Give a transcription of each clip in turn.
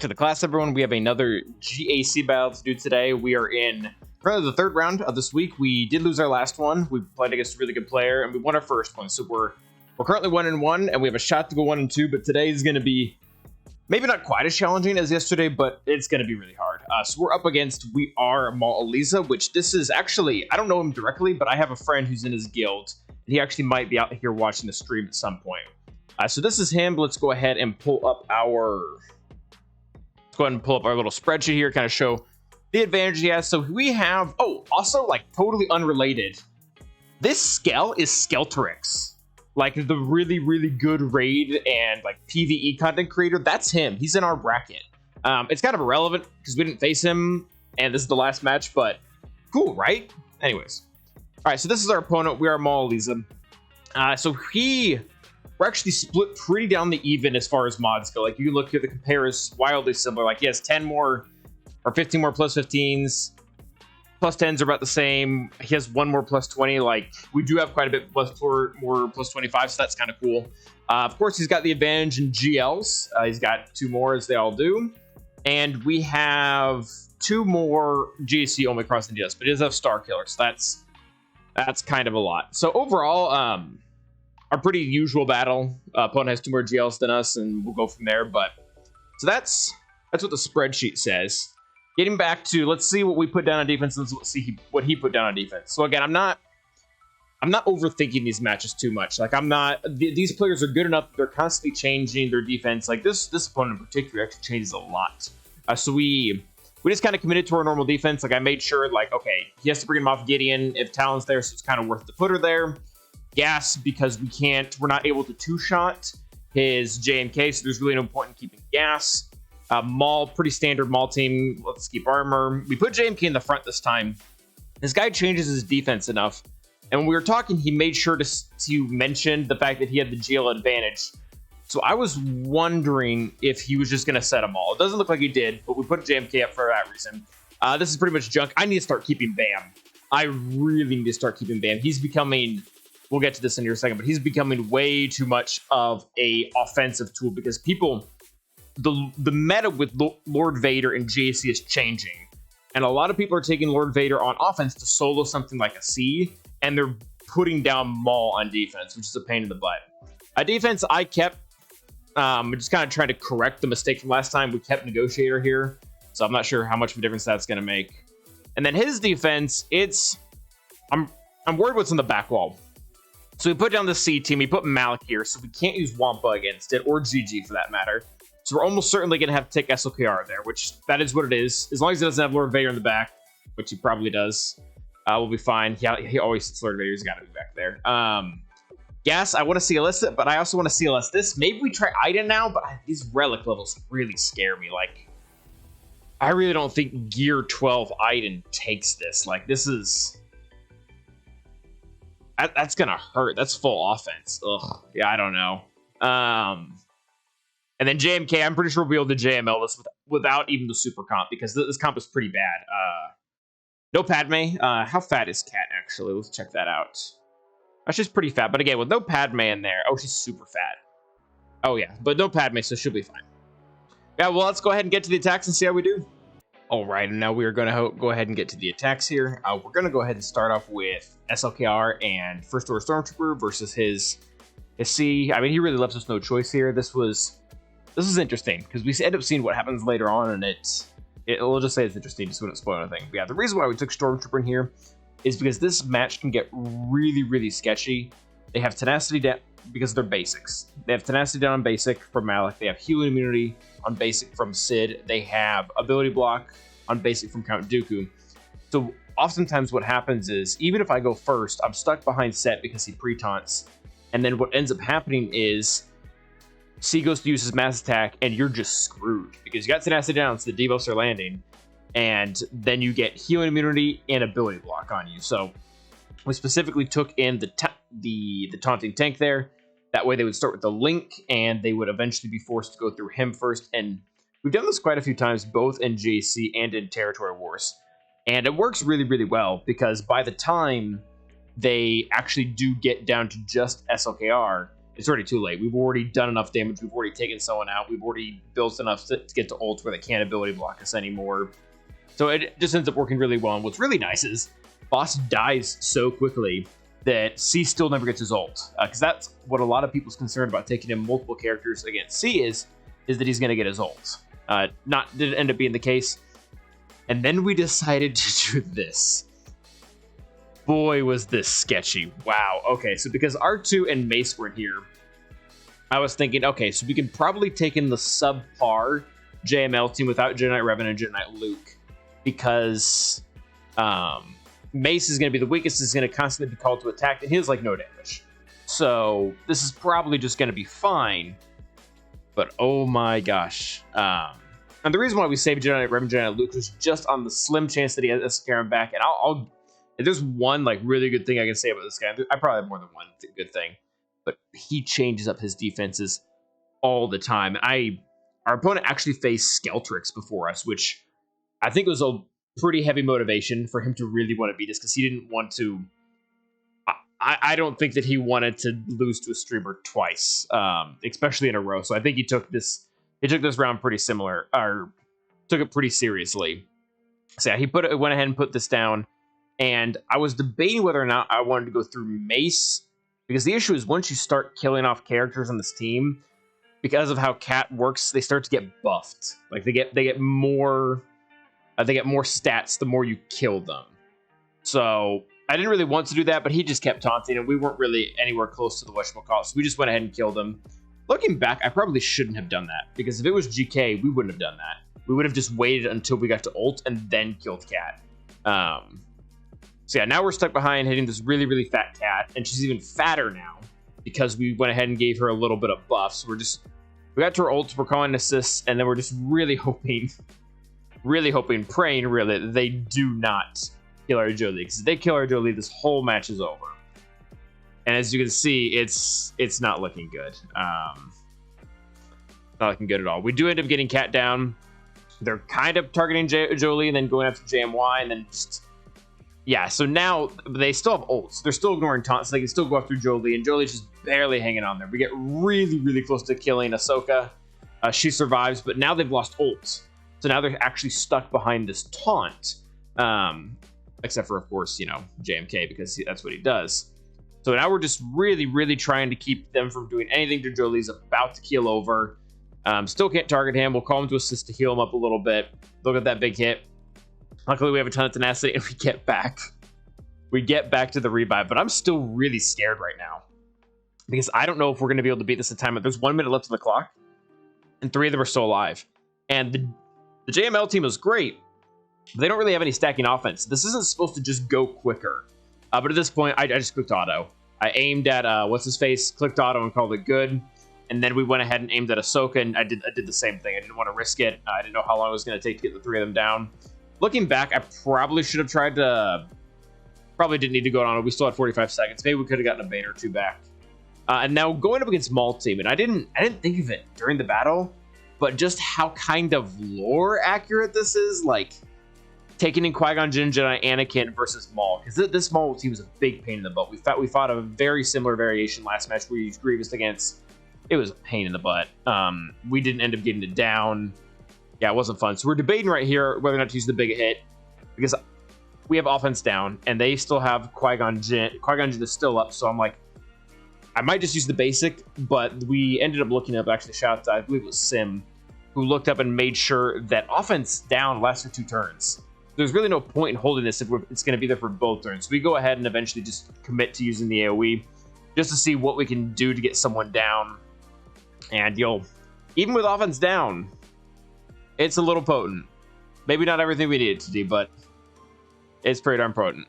to the class, everyone. We have another GAC battle to do today. We are in currently the third round of this week. We did lose our last one. We played against a really good player, and we won our first one. So we're currently 1-1, and we have a shot to go 1-2. But today is going to be maybe not quite as challenging as yesterday, but it's going to be really hard. So we're up against Maul, which this is actually, I don't know him directly, but I have a friend who's in his guild. And he actually might be out here watching the stream at some point. So this is him. Let's go ahead and pull up our little spreadsheet here, kind of show the advantage he has. So we have, also like totally unrelated, this Skell is Skelterix, like the really, really good raid and like PvE content creator. That's him. He's in our bracket. It's kind of irrelevant because we didn't face him and this is the last match, but cool, right? Anyways. All right, so this is our opponent. We are Maul. We're actually split pretty down the even as far as mods go. Like, you can look here, the compare is wildly similar. Like, he has 10 more or 15 more plus 15s. Plus 10s are about the same. He has one more plus 20. Like, we do have quite a bit more plus 25, so that's kind of cool. Of course, he's got the advantage in GLs. He's got 2 more, as they all do. And we have 2 more GAC only crossing DS, but he does have Star Killer, so that's kind of a lot. So overall, our pretty usual battle. Opponent has 2 more GLs than us, and we'll go from there. But so that's what the spreadsheet says. Getting back to, let's see what we put down on defense, and let's see what he put down on defense. So again, I'm not overthinking these matches too much. Like, these players are good enough. They're constantly changing their defense. Like this opponent in particular actually changes a lot. So we just kind of committed to our normal defense. Like, I made sure, like, okay, he has to bring him off Gideon if Talon's there, so it's kind of worth to put her there. Gas, because we're not able to 2-shot his JMK, so there's really no point in keeping Gas. Maul, pretty standard Maul team. Let's keep armor. We put JMK in the front this time. This guy changes his defense enough, and when we were talking, he made sure to mention the fact that he had the GL advantage. So I was wondering if he was just going to set them all. It doesn't look like he did, but we put JMK up for that reason. This is pretty much junk. I need to start keeping Bam. I really need to start keeping Bam. He's becoming... We'll get to this in here in a second, but he's becoming way too much of a offensive tool because the meta with Lord Vader and GAC is changing. And a lot of people are taking Lord Vader on offense to solo something like a SEE, and they're putting down Maul on defense, which is a pain in the butt. Defense, I kept, just kind of trying to correct the mistake from last time. We kept Negotiator here, so I'm not sure how much of a difference that's going to make. And then his defense, I'm worried what's in the back wall. So we put down the C team, we put Malik here, so we can't use Wampa against it, or GG for that matter. So we're almost certainly going to have to take SLKR there, which that is what it is. As long as he doesn't have Lord Vader in the back, which he probably does, we'll be fine. He always sits Lord Vader, he's got to be back there. Yes, I want to CLS it, but I also want to CLS this. Maybe we try Ida now, but these relic levels really scare me. Like, I really don't think Gear 12 Iden takes this. Like, this is... That's gonna hurt. That's full offense. Ugh. Yeah, I don't know. And then JMK, I'm pretty sure we'll be able to JML this without even the super comp, because this comp is pretty bad. No Padme. How fat is Cat, actually? Let's check that out. She's pretty fat, but again, with no Padme in there. Oh, she's super fat. Oh, yeah, but no Padme, so she'll be fine. Yeah, well, let's go ahead and get to the attacks and see how we do. All right, and now we are going to go ahead and get to the attacks here. We're going to go ahead and start off with SLKR and First Order Stormtrooper versus his C. I mean, he really left us no choice here. This is interesting because we end up seeing what happens later on, and we'll just say it's interesting, just wouldn't spoil anything. But yeah, the reason why we took Stormtrooper in here is because this match can get really, really sketchy. They have tenacity down because they're basics. They have tenacity down on basic from Malik. They have healing immunity on basic from Sid. They have ability block on basic from Count Dooku. So oftentimes what happens is, even if I go first, I'm stuck behind Set because he pre-taunts. And then what ends up happening is C goes to use his mass attack and you're just screwed because you got tenacity down, so the debuffs are landing. And then you get healing immunity and ability block on you. So we specifically took in the taunting tank there. That way they would start with the Link, and they would eventually be forced to go through him first. And we've done this quite a few times, both in GAC and in Territory Wars. And it works really, really well, because by the time they actually do get down to just SLKR, it's already too late. We've already done enough damage. We've already taken someone out. We've already built enough to get to ult where they can't ability block us anymore. So it just ends up working really well. And what's really nice is boss dies so quickly that SEE still never gets his ult. Because that's what a lot of people's concern about taking in multiple characters against SEE is that he's going to get his ult. Didn't end up being the case. And then we decided to do this. Boy, was this sketchy. Wow. Okay, so because R2 and Mace were here, I was thinking, okay, so we can probably take in the subpar JML team without Jedi Knight Revan and Jedi Knight Luke, because Mace is going to be the weakest, is going to constantly be called to attack, and he has like no damage. So this is probably just going to be fine. But oh my gosh. And the reason why we saved Jedi Knight Revan and Jedi Knight Luke was just on the slim chance that he has SLKR back. And I'll if there's one like really good thing I can say about this guy, I probably have more than one good thing, but he changes up his defenses all the time. Our opponent actually faced Skeltrix before us, which I think was a pretty heavy motivation for him to really want to beat us, because he didn't want to. I don't think that he wanted to lose to a streamer twice, especially in a row. So I think he took this round pretty similar, or took it pretty seriously. So yeah, he went ahead and put this down. And I was debating whether or not I wanted to go through Mace, because the issue is once you start killing off characters on this team, because of how Cat works, they start to get buffed. Like they get more stats the more you kill them. So I didn't really want to do that, but he just kept taunting, and we weren't really anywhere close to the whatchamacallit, so we just went ahead and killed him. Looking back, I probably shouldn't have done that, because if it was GK, we wouldn't have done that. We would have just waited until we got to ult and then killed Cat. So yeah, now we're stuck behind hitting this really, really fat Cat, and she's even fatter now because we went ahead and gave her a little bit of buffs. We got to her ult, we're calling assists, and then we're just really hoping, praying really, that they do not kill our Jolie, because if they kill our Jolie, this whole match is over. And as you can see, it's not looking good. Not looking good at all. We do end up getting Cat down. They're kind of targeting Jolie and then going after JMY, and then just... Yeah, so now they still have ults. They're still ignoring taunts, so they can still go after Jolie, and Jolie's just barely hanging on there. We get really, really close to killing Ahsoka. She survives, but now they've lost ults. So now they're actually stuck behind this taunt. Except for, of course, JMK, because that's what he does. So now we're just really, really trying to keep them from doing anything to Jolie's about to keel over. Still can't target him. We'll call him to assist to heal him up a little bit. Look at that big hit. Luckily, we have a ton of tenacity, and we get back. We get back to the revive, but I'm still really scared right now, because I don't know if we're going to be able to beat this in time. But there's 1 minute left on the clock, and 3 of them are still alive. And the JML team is great, but they don't really have any stacking offense. This isn't supposed to just go quicker. But at this point, I just clicked auto. I aimed at what's-his-face, clicked auto, and called it good. And then we went ahead and aimed at Ahsoka, and I did the same thing. I didn't want to risk it. I didn't know how long it was going to take to get the 3 of them down. Looking back, I probably should have tried to... Probably didn't need to go on. We still had 45 seconds. Maybe we could have gotten a bait or two back. And now going up against Maul team, and I didn't think of it during the battle, but just how kind of lore accurate this is, like taking in Qui-Gon Jinn, Jedi Anakin versus Maul, because this Maul team was a big pain in the butt. We fought a very similar variation last match where we used Grievous against. It was a pain in the butt. We didn't end up getting it down. Yeah, it wasn't fun. So we're debating right here whether or not to use the big hit, because we have offense down, and they still have Qui-Gon Jinn. Qui-Gon Jinn is still up, so I'm like, I might just use the basic, but we ended up looking up, actually, shout out to, I believe it was Sim, who looked up and made sure that offense down lasts for 2 turns. There's really no point in holding this if it's going to be there for both turns. So we go ahead and eventually just commit to using the AoE, just to see what we can do to get someone down. And, even with offense down, it's a little potent. Maybe not everything we needed to do, but it's pretty darn potent.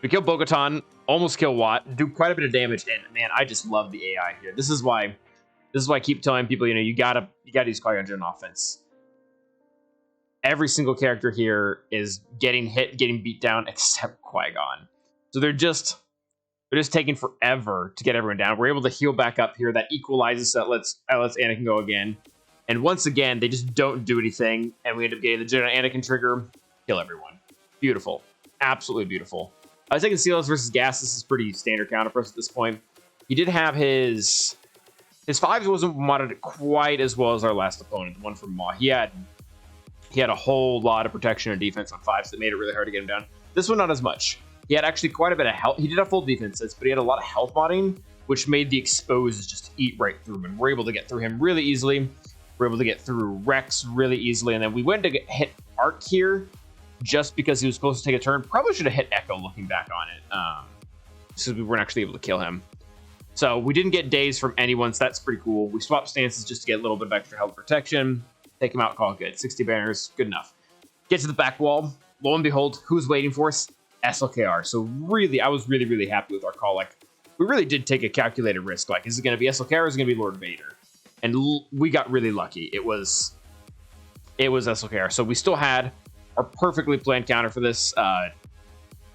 We kill Bo-Katan, almost kill Watt, do quite a bit of damage, and man, I just love the AI here. This is why I keep telling people, you gotta use Qui-Gon Jinn offense. Every single character here is getting hit, getting beat down, except Qui-Gon. So they're just taking forever to get everyone down. We're able to heal back up here. That equalizes, so that lets Anakin go again. And once again, they just don't do anything, and we end up getting the Jedi Anakin trigger, kill everyone. Beautiful. Absolutely beautiful. I was taking Seals versus Gas. This is pretty standard counter for us at this point. He did have his 5s wasn't modded quite as well as our last opponent, the one from Maul. He had a whole lot of protection and defense on 5s that made it really hard to get him down. This one, not as much. He had actually quite a bit of health. He did have full defenses, but he had a lot of health modding, which made the exposed just eat right through him. And we're able to get through him really easily. We're able to get through Rex really easily. And then we went to hit Arc here just because he was supposed to take a turn. Probably should have hit Echo looking back on it. Because we weren't actually able to kill him. So we didn't get days from anyone, so that's pretty cool. We swapped stances just to get a little bit of extra health protection. Take him out, call it good. 60 banners, good enough. Get to the back wall. Lo and behold, who's waiting for us? SLKR. So really, I was really, really happy with our call. Like, we really did take a calculated risk. Like, is it going to be SLKR or is it going to be Lord Vader? And we got really lucky. It was SLKR. So we still had our perfectly planned counter for this.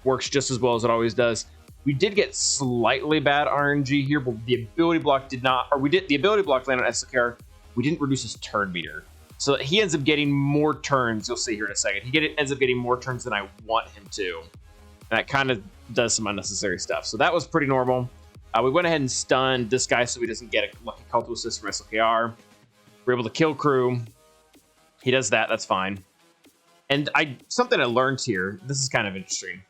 Works just as well as it always does. We did get slightly bad RNG here, but the ability block did not, or we did, the ability block land on SLKR, we didn't reduce his turn meter. So he ends up getting more turns, you'll see here in a second. He ends up getting more turns than I want him to. And that kind of does some unnecessary stuff. So that was pretty normal. We went ahead and stunned this guy so he doesn't get a lucky call to assist from SLKR. We're able to kill crew. He does that, that's fine. And something I learned here, this is kind of interesting.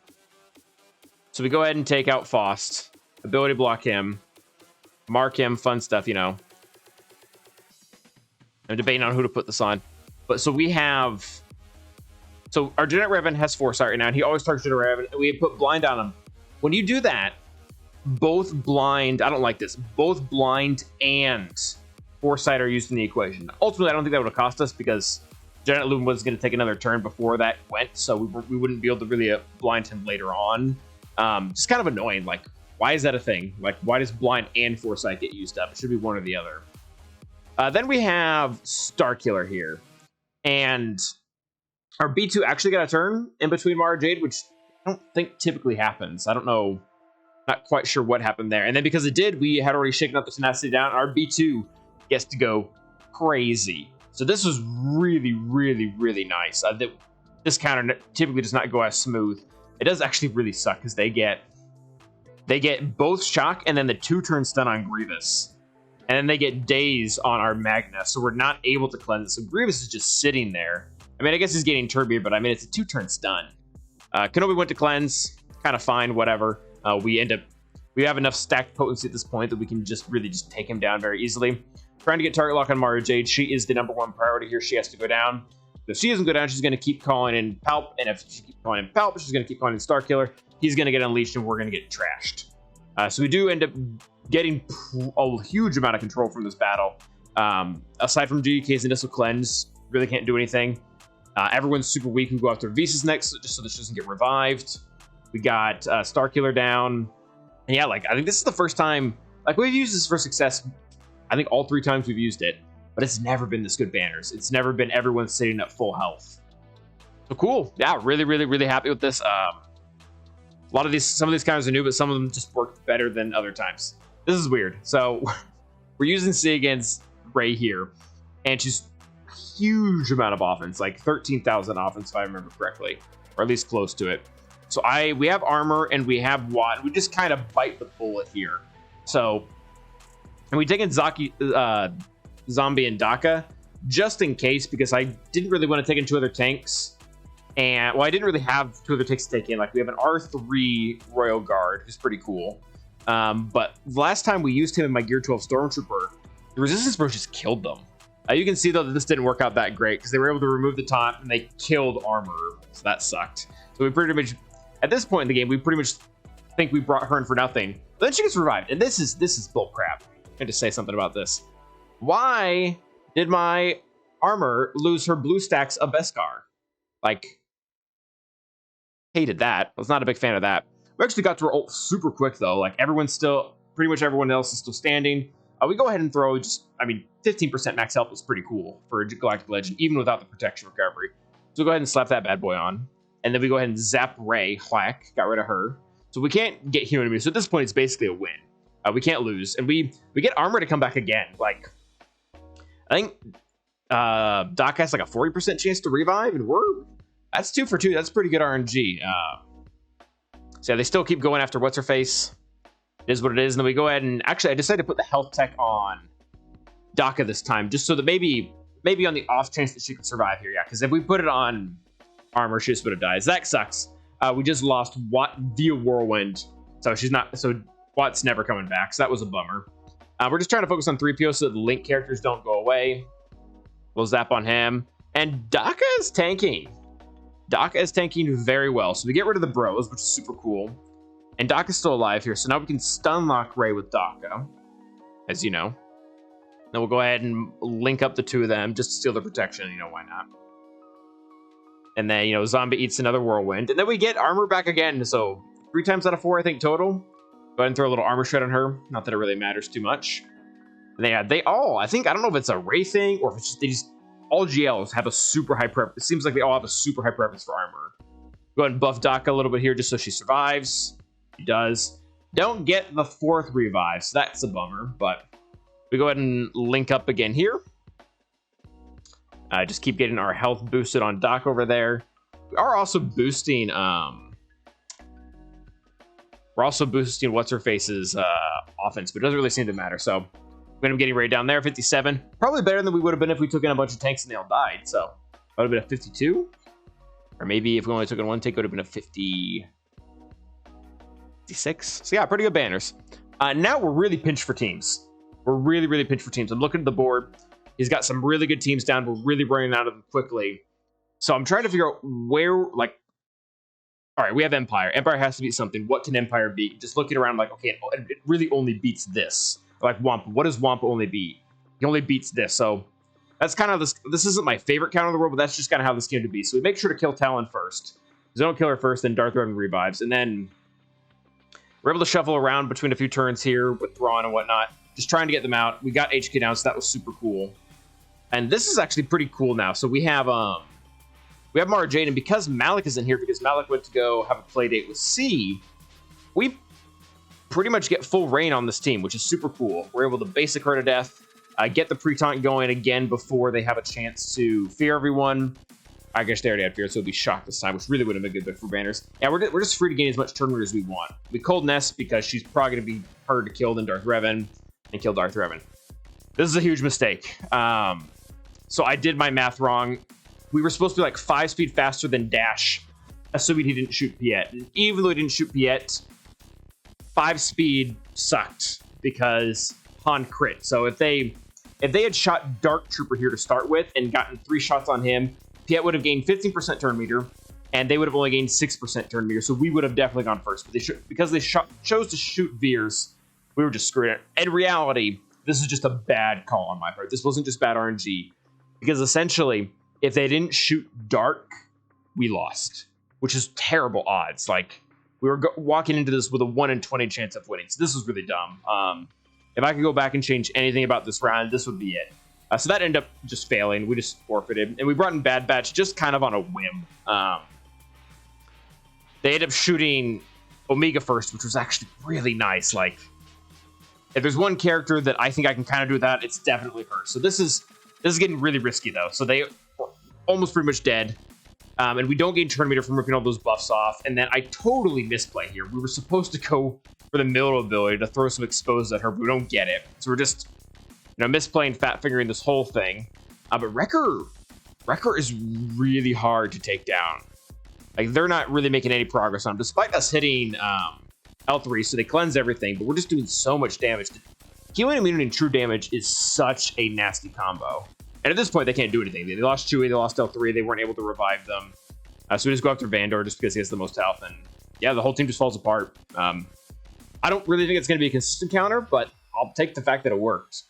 So we go ahead and take out Faust, ability block him, mark him, fun stuff, you know. I'm debating on who to put this on. But so we have, so our Genetic Revan has Foresight right now, and he always targets Genetic Revan, and we put blind on him. When you do that, both blind, I don't like this, both blind and Foresight are used in the equation. Ultimately, I don't think that would have cost us because Genetic Loom was going to take another turn before that went, so we wouldn't be able to really blind him later on. Just kind of annoying. Like, why is that a thing? Like, why does blind and Foresight get used up? It should be one or the other. Then we have Starkiller here. And our B2 actually got a turn in between Mara Jade, which I don't think typically happens. I don't know. Not quite sure what happened there. And then because it did, we had already shaken up the tenacity down. Our B2 gets to go crazy. So this was really, really, really nice. This counter typically does not go as smooth. It does actually really suck because they get both shock and then the 2-turn stun on Grievous. And then they get daze on our Magna, so we're not able to cleanse. So Grievous is just sitting there. I mean, I guess he's getting Turbier, but I mean, it's a 2-turn stun. Kenobi went to cleanse, kind of fine, whatever. We have enough stacked potency at this point that we can just really take him down very easily. Trying to get target lock on Mara Jade. She is the #1 priority here. She has to go down. If she doesn't go down, she's going to keep calling in Palp, and if she keeps calling in Palp, she's going to keep calling in Starkiller. He's going to get unleashed, and we're going to get trashed. So we do end up getting a huge amount of control from this battle. Aside from GDK's Initial Cleanse, really can't do anything. Everyone's super weak and go after Visas next, just so this doesn't get revived. We got Starkiller down. And yeah, like, I think this is the first time, like, we've used this for success. I think all 3 times we've used it. But it's never been this good banners. It's never been everyone sitting at full health. So cool. Yeah, really, really, really happy with this. Some of these counters are new, but some of them just worked better than other times. This is weird. So we're using SEE against Ray here, and she's huge amount of offense, like 13,000 offense if I remember correctly, or at least close to it. So we have armor and we have Watt. We just kind of bite the bullet here. So, and we take in Zombie and Daka just in case, because I didn't really want to take in 2 other tanks. And, well, I didn't really have 2 other tanks to take in. Like, we have an R3 Royal Guard, who's pretty cool. But the last time we used him in my Gear 12 Stormtrooper, the Resistance Bros just killed them. You can see, though, that this didn't work out that great, because they were able to remove the taunt, and they killed armor. So that sucked. So we pretty much, at this point in the game, we pretty much think we brought her in for nothing. But then she gets revived, and this is bull crap. I had to say something about this. Why did my armor lose her blue stacks of Beskar? Like, hated that. I was not a big fan of that. We actually got to her ult super quick, though. Like, pretty much everyone else is still standing. We go ahead and throw 15% max health is pretty cool for a Galactic Legend, even without the protection recovery. So we go ahead and slap that bad boy on. And then we go ahead and zap Ray, whack, got rid of her. So we can't get human immunity. So at this point, it's basically a win. We can't lose. And we get armor to come back again. Like, I think Doc has like a 40% chance to revive, and that's 2 for 2. That's pretty good RNG. So yeah, they still keep going after what's-her-face. It is what it is. And then we go ahead and... Actually, I decided to put the health tech on Daka this time, just so that maybe on the off chance that she can survive here. Yeah, because if we put it on armor, she just would have died. That sucks. We just lost Watt via Whirlwind. So she's not... So Watt's never coming back. So that was a bummer. We're just trying to focus on 3PO so that the Link characters don't go away. We'll zap on him. And Daka is tanking. Daka is tanking very well. So we get rid of the bros, which is super cool. And Daka's still alive here. So now we can stun lock Ray with Daka, as you know. Then we'll go ahead and link up the two of them just to steal the protection. You know, why not? And then, you know, Zombie eats another Whirlwind. And then we get armor back again. So 3 times out of 4, I think, total. Go ahead and throw a little armor shred on her. Not that it really matters too much. And they all, I think, I don't know if it's a Ray thing or if it's just, all GLs have a super high preference. It seems like they all have a super high preference for armor. Go ahead and buff Daka a little bit here just so she survives. She does. Don't get the 4th revive, so that's a bummer. But we go ahead and link up again here. Just keep getting our health boosted on Daka over there. We are also boosting... We're also boosting What's-Her-Face's offense, but it doesn't really seem to matter. So we're going to be getting right down there, 57. Probably better than we would have been if we took in a bunch of tanks and they all died. So that would have been a 52. Or maybe if we only took in 1 tank, it would have been a 50... 56. So yeah, pretty good banners. Now we're really pinched for teams. We're really, really pinched for teams. I'm looking at the board. He's got some really good teams down. We're really running out of them quickly. So I'm trying to figure out where, like... All right, we have Empire. Empire has to beat something. What can Empire beat? Just looking around, like, okay, it really only beats this. Like Wampa. What does Wampa only beat? He only beats this. So that's kind of this. This isn't my favorite counter in the world, but that's just kind of how this came to be. So we make sure to kill Talon first. Because they don't kill her first, then Darth Revan revives. And then we're able to shuffle around between a few turns here with Thrawn and whatnot. Just trying to get them out. We got HK down, so that was super cool. And this is actually pretty cool now. So we have Mara Jade, and because Malik isn't here, because Malik went to go have a play date with SEE, we pretty much get full reign on this team, which is super cool. We're able to basic her to death, get the pre-taunt going again before they have a chance to fear everyone. I guess they already had fear, so it'll be shocked this time, which really would have been good for banners. Yeah, we're just free to gain as much turn as we want. We Cold Nest because she's probably going to be harder to kill than Darth Revan, and kill Darth Revan. This is a huge mistake. So I did my math wrong. We were supposed to be like 5 speed faster than Dash, assuming he didn't shoot Piet. And even though he didn't shoot Piet, 5 speed sucked because Han crit. So if they had shot Dark Trooper here to start with and gotten 3 shots on him, Piet would have gained 15% turn meter, and they would have only gained 6% turn meter. So we would have definitely gone first. But because they chose to shoot Veers, we were just screwed. In reality, this is just a bad call on my part. This wasn't just bad RNG, because essentially, if they didn't shoot Dark, we lost, which is terrible odds. Like, we were walking into this with a 1 in 20 chance of winning. So this was really dumb. If I could go back and change anything about this round, this would be it. So that ended up just failing. We just forfeited. And we brought in Bad Batch just kind of on a whim. They ended up shooting Omega first, which was actually really nice. Like, if there's one character that I think I can kind of do that, it's definitely her. So this is getting really risky, though. So they were almost pretty much dead. And we don't gain turn meter from ripping all those buffs off. And then I totally misplay here. We were supposed to go for the middle ability to throw some exposed at her, but we don't get it. So we're just, misplaying fat fingering this whole thing. But Wrecker is really hard to take down. Like, they're not really making any progress on him, despite us hitting L3, so they cleanse everything, but we're just doing so much damage. Healing immunity and true damage is such a nasty combo. And at this point, they can't do anything. They lost Chewie, they lost L3, they weren't able to revive them. So we just go after Vandor just because he has the most health, and yeah, the whole team just falls apart. I don't really think it's going to be a consistent counter, but I'll take the fact that it worked.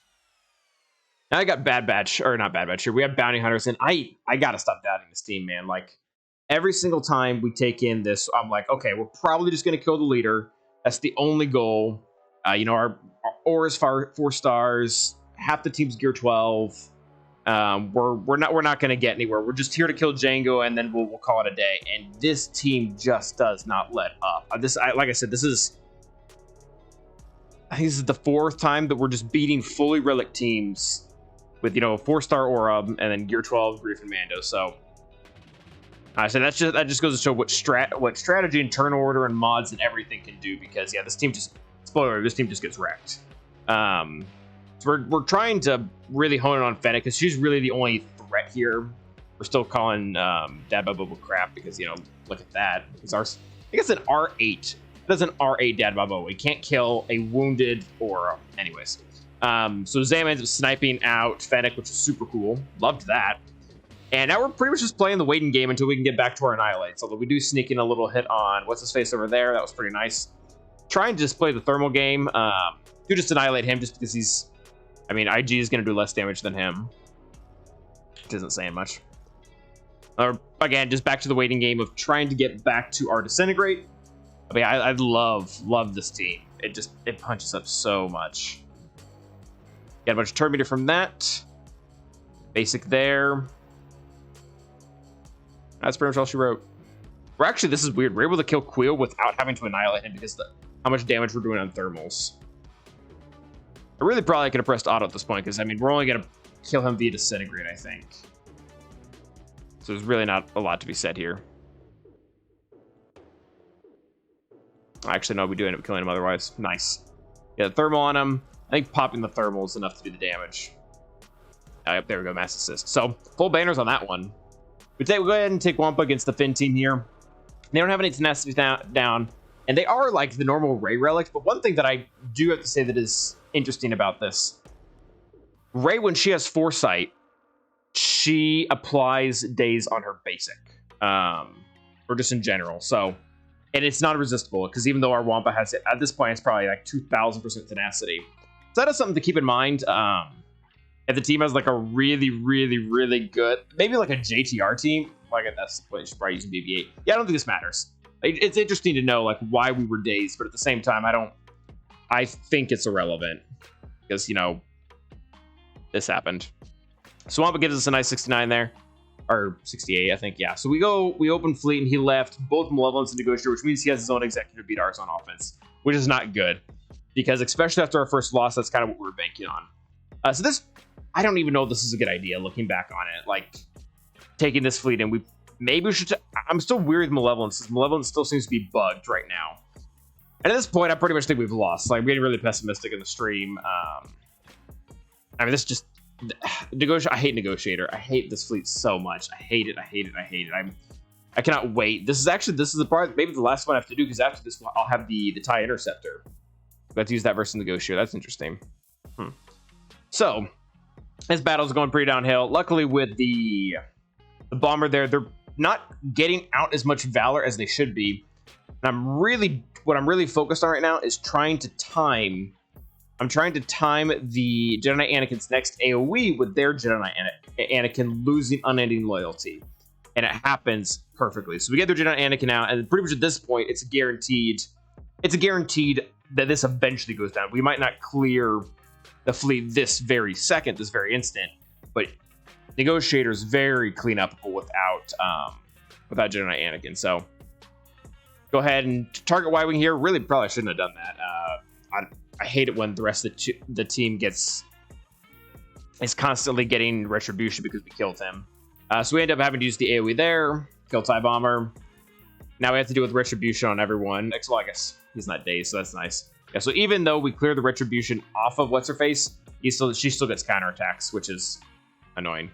Now I got Bad Batch, or not Bad Batch here. We have Bounty Hunters, and I got to stop doubting this team, man. Like, every single time we take in this, I'm like, okay, we're probably just going to kill the leader. That's the only goal. Our aura's 4 stars. Half the team's gear 12. We're not going to get anywhere. We're just here to kill Jango, and then we'll call it a day. And this team just does not let up. Like I said, I think this is the 4th time that we're just beating fully relic teams with, a 4-star aura and then gear 12 Grief and Mando. So So that just goes to show what strategy and turn order and mods and everything can do, because yeah, this team just, spoiler, this team just gets wrecked. So we're trying to really hone it on Fennec, because she's really the only threat here. We're still calling Dad Bobo crap because, you know, look at that. It's our, I guess, an R8. That's an R8 Dad Bobo. We can't kill a wounded aura. Anyways, so Zam ends up sniping out Fennec, which is super cool. Loved that. And now we're pretty much just playing the waiting game until we can get back to our annihilates. Although we do sneak in a little hit on what's his face over there. That was pretty nice. Trying to just play the thermal game. Do just annihilate him just because he's, I mean, IG is going to do less damage than him. Which isn't saying much. Again, just back to the waiting game of trying to get back to our disintegrate. I mean, I love this team. It punches up so much. Got a bunch of turn meter from that. Basic there. That's pretty much all she wrote. We're actually, this is weird. We're able to kill Queel without having to annihilate him because how much damage we're doing on thermals. I really probably could have pressed auto at this point because, I mean, we're only going to kill him via disintegrate, I think. So there's really not a lot to be said here. Actually, no, we do end up killing him otherwise. Nice. Yeah, the thermal on him. I think popping the thermal is enough to do the damage. Yep, there we go, mass assist. So, full banners on that one. We'll go ahead and take Wampa against the Finn team here. They don't have any tenacity down, and they are like the normal Ray relics, but one thing that I do have to say that is interesting about this, Ray, when she has foresight, she applies daze on her basic, or just in general. So, and it's not resistible, because even though our Wampa has it, at this point, it's probably like 2,000% tenacity. So that is something to keep in mind. If the team has like a really good, maybe like a JTR team, like that's what she's probably using BB-8. Yeah, I don't think this matters. It's interesting to know like why we were dazed, but at the same time, I think it's irrelevant because, you know, this happened. So Wampa gives us a nice 69 there, or 68, I think. Yeah. So we open fleet and he left both Malevolence and Negotiator, which means he has his own executive beat ours on offense, which is not good because especially after our first loss, that's kind of what we were banking on. So this, I don't even know if this is a good idea looking back on it. Like taking this fleet and maybe we should. I'm still weary with Malevolence. Malevolence still seems to be bugged right now. And at this point, I pretty much think we've lost. Like, we're getting really pessimistic in the stream. I mean, this just I hate Negotiator. I hate this fleet so much. I hate it. I cannot wait. This is the part, maybe the last one I have to do, because after this, I'll have the TIE Interceptor. Let's use that versus Negotiator. That's interesting. So, this battle's going pretty downhill. Luckily, with the bomber there, they're not getting out as much valor as they should be. And what I'm really focused on right now is trying to time the Jedi Knight Anakin's next AoE with their Jedi Knight Anakin losing unending loyalty. And it happens perfectly. So we get their Jedi Knight Anakin out, and pretty much at this point, it's guaranteed that this eventually goes down. We might not clear the fleet this very second, this very instant, but Negotiator's very clean upable without Jedi Knight Anakin. So go ahead and target Y-Wing here. Really, probably shouldn't have done that. I hate it when the rest of the team is constantly getting retribution because we killed him. So we end up having to use the AoE there, kill TIE Bomber. Now we have to deal with retribution on everyone. Well, I guess he's not dazed, so that's nice. Yeah, so even though we clear the retribution off of what's-her-face, she still gets counterattacks, which is annoying.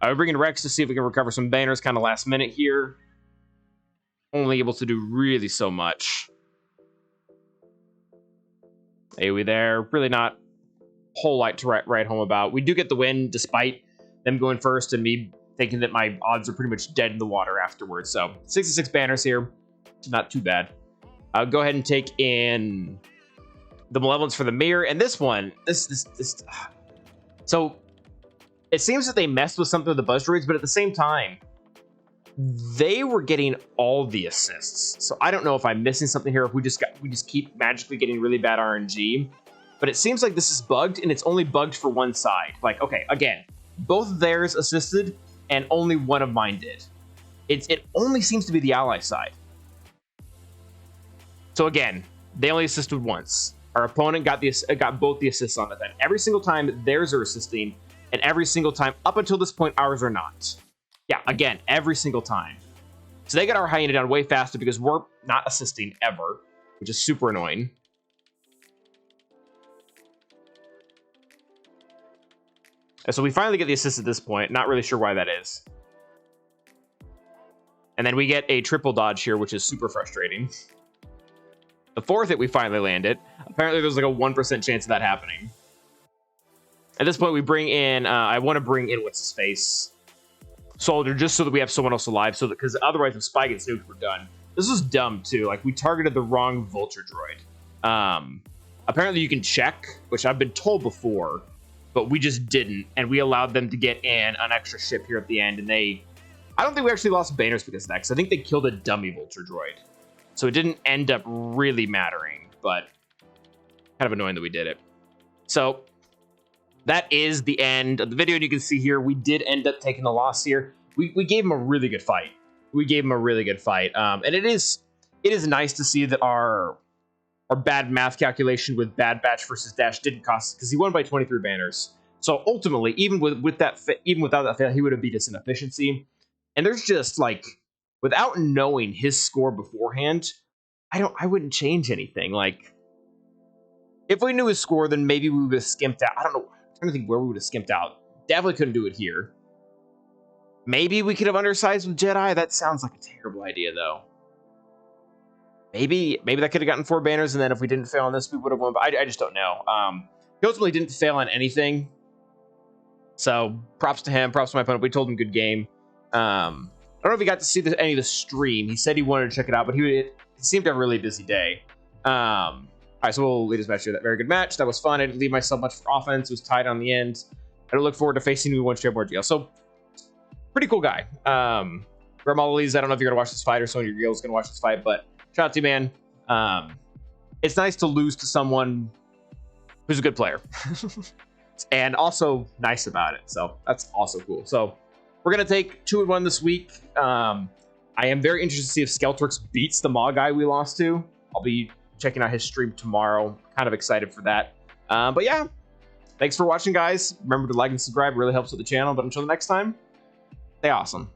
We're bringing Rex to see if we can recover some banners kind of last minute here. Only able to do really so much. AoE there. Really not a whole lot to write home about. We do get the win despite them going first and me thinking that my odds are pretty much dead in the water afterwards. So 66 banners here. Not too bad. I'll go ahead and take in the Malevolence for the mirror. And this one, so it seems that they messed with something with the buzz droids, but at the same time, they were getting all the assists. So I don't know if I'm missing something here, if we just keep magically getting really bad RNG. But it seems like this is bugged, and it's only bugged for one side. Like, okay, again, both of theirs assisted, and only one of mine did. It only seems to be the ally side. So again, they only assisted once. Our opponent got both the assists on it then. Every single time theirs are assisting, and every single time up until this point, ours are not. Yeah, again, every single time. So they got our hyena down way faster because we're not assisting ever, which is super annoying. And so we finally get the assist at this point. Not really sure why that is. And then we get a triple dodge here, which is super frustrating. The fourth hit we finally landed. Apparently there's like a 1% chance of that happening. At this point we bring in, I want to bring in what's his face soldier, just so that we have someone else alive, so that, because otherwise if Spy gets nuked, we're done. This is dumb too. Like, we targeted the wrong vulture droid. Apparently you can check, which I've been told before, but we just didn't, and we allowed them to get in an extra ship here at the end, and I don't think we actually lost banners because of that, because I think they killed a dummy vulture droid. So it didn't end up really mattering, but kind of annoying that we did it. So that is the end of the video, and you can see here, we did end up taking the loss here. We gave him a really good fight. And it is nice to see that our bad math calculation with Bad Batch versus Dash didn't cost, because he won by 23 banners. So ultimately, even without that fail, he would have beat us in efficiency. And there's just, like, without knowing his score beforehand, I wouldn't change anything. Like, if we knew his score, then maybe we would have skimped out. I don't know. I'm trying to think where we would have skimped out. Definitely couldn't do it here. Maybe we could have undersized with Jedi. That sounds like a terrible idea, though. Maybe that could have gotten 4 banners, and then if we didn't fail on this, we would have won. But I just don't know. He ultimately didn't fail on anything. So props to him. Props to my opponent. We told him good game. I don't know if he got to see any of the stream. He said he wanted to check it out, but he seemed to have a really busy day. All right, so we'll lead this match here. That very good match. That was fun. I didn't leave myself much for offense. It was tied on the end. I don't look forward to facing you one straight more deal. So pretty cool guy. Malo, I don't know if you're gonna watch this fight or someone in your guild is gonna watch this fight, but shout out to you, man. It's nice to lose to someone who's a good player and also nice about it. So that's also cool. So we're going to take 2-1 this week. I am very interested to see if Skeltrix beats the Maul guy we lost to. I'll be checking out his stream tomorrow. Kind of excited for that. But yeah, thanks for watching, guys. Remember to like and subscribe. It really helps with the channel. But until the next time, stay awesome.